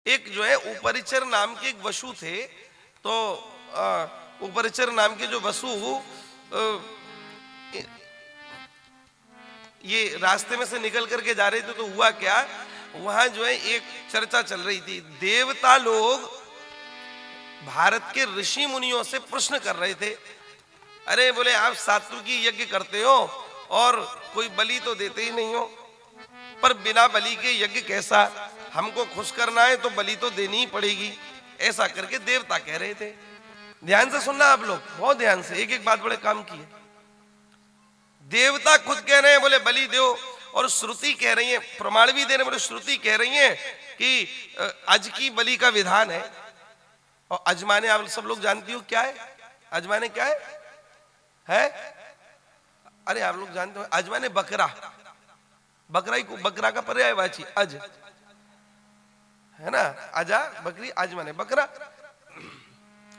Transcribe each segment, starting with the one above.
एक जो है उपरिचर नाम के एक वसु थे। तो उपरिचर नाम के जो वसु ये रास्ते में से निकल करके जा रहे थे, तो हुआ क्या, वहां जो है एक चर्चा चल रही थी। देवता लोग भारत के ऋषि मुनियों से प्रश्न कर रहे थे, अरे बोले आप सात्विकी यज्ञ करते हो और कोई बलि तो देते ही नहीं हो, पर बिना बलि के यज्ञ कैसा, हमको खुश करना है तो बलि तो देनी ही पड़ेगी, ऐसा करके देवता कह रहे थे। ध्यान से सुनना आप लोग, बहुत ध्यान से, एक एक बात बड़े काम की है। देवता खुद कह रहे हैं बोले बलि दो, और श्रुति कह रही है, प्रमाण भी दे रहे बोले श्रुति कह रही है कि अज की बलि का विधान है। और अजमाने आप सब लोग जानती हो क्या है, अजमाने क्या है? अरे आप लोग जानते हो अजमाने बकरा, बकरा ही बकरा का पर्यायवाची अज है ना, अजा बकरी, अजमाने बकरा।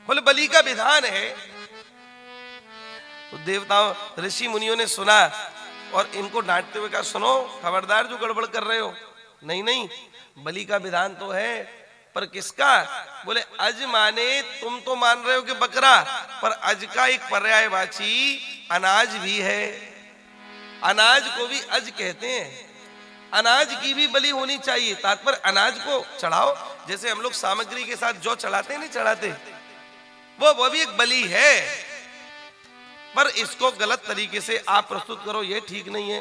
बोले बलि का विधान है। तो देवताओं ऋषि मुनियों ने सुना और इनको डांटते हुए कहा, सुनो खबरदार जो गड़बड़ कर रहे हो, नहीं नहीं बलि का विधान तो है, पर किसका? बोले अज माने तुम तो मान रहे हो कि बकरा, पर अज का एक पर्यायवाची अनाज भी है, अनाज को भी अज कहते हैं, अनाज की भी बलि होनी चाहिए। तात्पर्य अनाज को चढ़ाओ, जैसे हम लोग सामग्री के साथ जो चढ़ाते नहीं चढ़ाते, वो भी एक बलि है, पर इसको गलत तरीके से आप प्रस्तुत करो, ये ठीक नहीं है।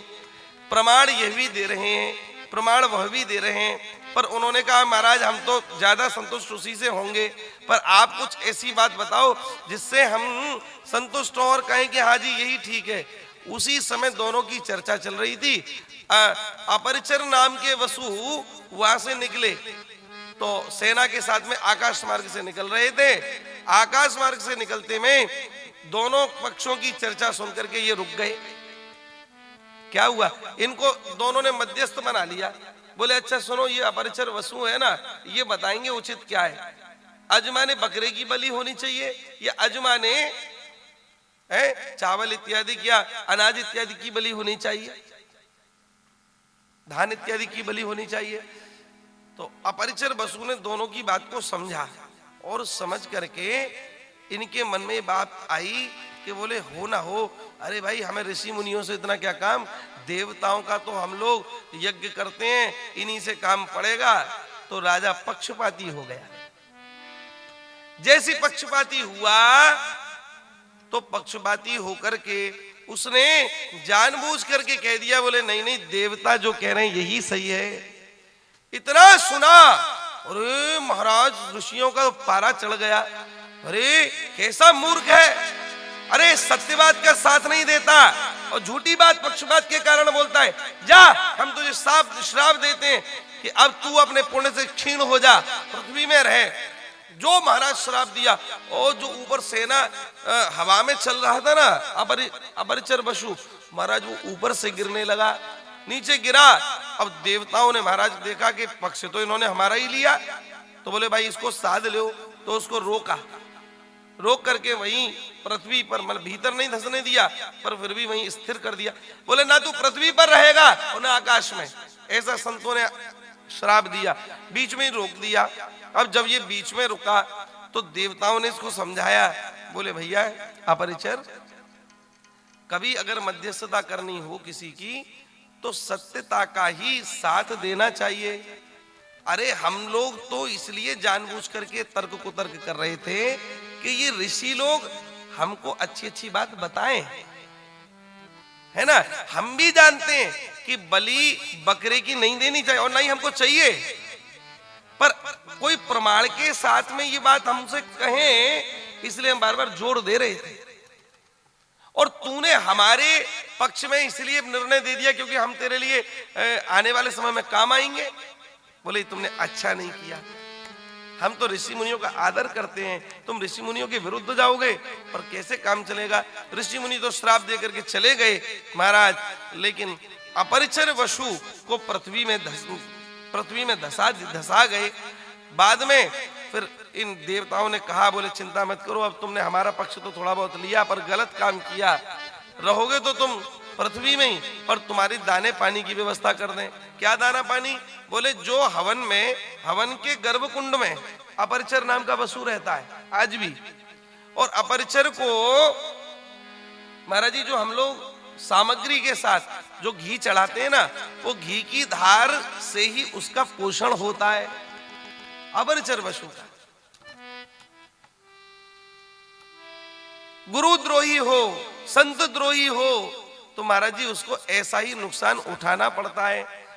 प्रमाण यह भी दे रहे हैं, प्रमाण वह भी दे रहे हैं, पर उन्होंने कहा महाराज हम तो ज्यादा संतुष्ट उसी से होंगे, पर आप कुछ ऐसी बात बताओ जिससे हम संतुष्ट हो और कहें कि हाँ जी यही ठीक है। उसी समय दोनों की चर्चा चल रही थी। अपरिचर नाम के वसु वहां से निकले, तो सेना के साथ में आकाश मार्ग से निकल रहे थे। आकाश मार्ग से निकलते में दोनों पक्षों की चर्चा सुनकर के ये रुक गए। क्या हुआ, इनको दोनों ने मध्यस्थ बना लिया। बोले अच्छा सुनो, ये अपरिचर वसु है ना, ये बताएंगे उचित क्या है, अजमाने बकरे की बलि होनी चाहिए या अजमाने चावल इत्यादि क्या अनाज इत्यादि की बलि होनी चाहिए, धान इत्यादि की बलि होनी चाहिए। तो अपरिचर वसु ने दोनों की बात को समझा और समझ करके इनके मन में बात आई कि बोले हो ना हो, अरे भाई हमें ऋषि मुनियों से इतना क्या काम, देवताओं का तो हम लोग यज्ञ करते हैं, इन्हीं से काम पड़ेगा। तो राजा पक्षपाती हो गया। जैसी पक्षपाती हुआ तो पक्षपाती होकर के उसने जानबूझ करके कह दिया, बोले नहीं नहीं देवता जो कह रहे हैं यही सही है। इतना सुना, अरे महाराज ऋषियों का पारा चढ़ गया, अरे कैसा मूर्ख है, अरे सत्य बात का साथ नहीं देता और झूठी बात पक्षपात के कारण बोलता है। जा हम तुझे श्राप देते हैं कि अब तू अपने पुण्य से क्षीण हो जा, पृथ्वी में रहे। जो महाराज श्राप दिया, और जो ऊपर सेना हवा में चल रहा था ना अपरिचर वसु, महाराज वो ऊपर से गिरने लगा, नीचे गिरा। अब देवताओं ने महाराज देखा कि पक्ष तो इन्होंने हमारा ही लिया, तो बोले भाई इसको साध लो। तो उसको रोक करके वहीं पृथ्वी पर, मतलब भीतर नहीं धंसने दिया, पर फिर भी वहीं स्थिर कर दिया। बोले ना तू पृथ्वी पर रहेगा और ना आकाश में, ऐसा संतों ने श्राप दिया, बीच में ही रोक दिया। अब जब ये बीच में रुका तो देवताओं ने इसको समझाया, बोले भैया अपरिचर, कभी अगर मध्यस्थता करनी हो किसी की तो सत्यता का ही साथ देना चाहिए। अरे हम लोग तो इसलिए जानबूझ करके तर्क कुतर्क कर रहे थे कि ये ऋषि लोग हमको अच्छी अच्छी बात बताएं, है ना। हम भी जानते हैं कि बलि बकरे की नहीं देनी चाहिए और नहीं हमको चाहिए, पर कोई प्रमाण के साथ में ये बात हमसे कहें, इसलिए हम बार बार जोर दे रहे थे। और तूने हमारे पक्ष में इसलिए निर्णय दे दिया क्योंकि हम तेरे लिए आने वाले समय में काम आएंगे। बोले तुमने अच्छा नहीं किया, हम तो ऋषि मुनियों का आदर करते हैं, तुम ऋषि मुनियों के विरुद्ध जाओगे, पर कैसे काम चलेगा। ऋषि मुनि तो श्राप दे करके चले गए महाराज, लेकिन अपरिचर वसु को पृथ्वी में धसा गए। बाद में फिर इन देवताओं ने कहा, बोले चिंता मत करो, अब तुमने हमारा पक्ष तो थोड़ा बहुत लिया पर गलत काम किया, रहोगे तो तुम पृथ्वी में ही, पर तुम्हारी दाने पानी की व्यवस्था कर दें। क्या दाना पानी? बोले जो हवन में, हवन के गर्भकुंड में अपरिचर नाम का वसु रहता है आज भी। और अपरिचर को महाराज जी जो हम लोग सामग्री के साथ जो घी चढ़ाते हैं ना, वो घी की धार से ही उसका पोषण होता है अपरिचर वसु का। गुरुद्रोही हो, संत द्रोही हो, तो महाराज जी उसको ऐसा ही नुकसान उठाना पड़ता है।